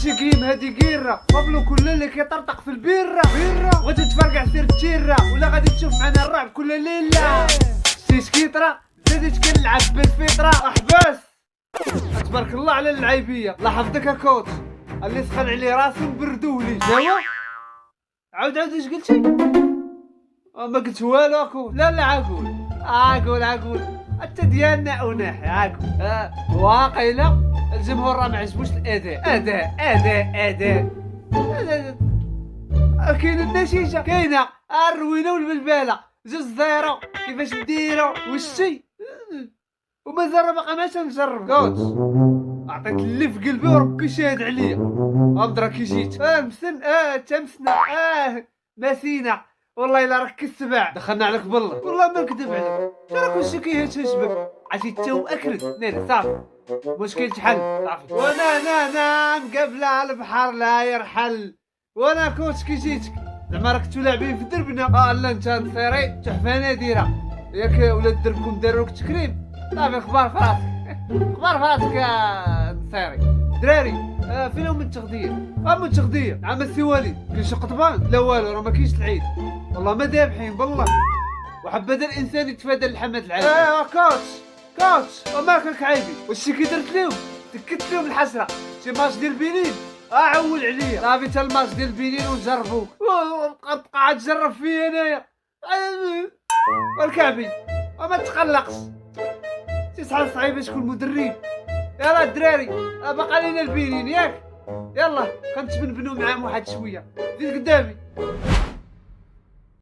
ماشي كيم هادي كيرة بابلو كل اللي كيطرطق في البيرة بغيتي تفرقع سير التيرة ولا غادي تشوف معنا الرعب كل ليلة شتي كيطرة زاديت كنلعب بالفطرة احبس. تبارك الله على اللعيبية الله يحفظك يا كوتش اللي سخن عليه راسي وبردولي جاوا عاود اش قلتي؟ ما قلت والو اكو لا عاقول انت ديالنا اوناح عاقول واقيلا الجمهور راه ما عجبوش الاداء كاين النتيجه كاينه الروينه والبلباله 2-0 كيفاش نديرو وشتي ومازال باقي ما تنجرب كوتش عطيت اللي في قلبي وربي شاهد عليا امضرا كي جيت مسن تمسنا نسينا والله الا راك كالسبع دخلنا عليك بالله والله ما نكذب عليك شنو كلشي كيهتشبك عرفتي تا واكلت ناري صافي مشكل تحل صافي وانا مقابله البحر لا يرحل وانا كوتش كي جيتك زعما راك تلاعبين في دربنا لا انت نصيري تحفه نادره ياك ولاد دربكم داروك تكريم صافي اخبار فراسك يا نصيري دراري فينهم من التغذيه من التغذيه عام السي وليد كاين شي قطبان لا والو راه ما كاينش العيد والله ما ذابحين بالله وحبذا الانسان يتفادى اللحمات العاديه كوتش وما كاك عيبي وشتي كي درت لهم سكت لهم الحسره شي ماتش ديال بنين عول عليا صافي تا الماتش ديال بنين ونجربوك وبقى تجرب فيا انايا والكعبي وما تقلقش تسعى صعيبه شكون مدرب يلا الدراري باقا لينا البنين ياك يلا كنتبنبنوا معاهم واحد شويه زيد قدامي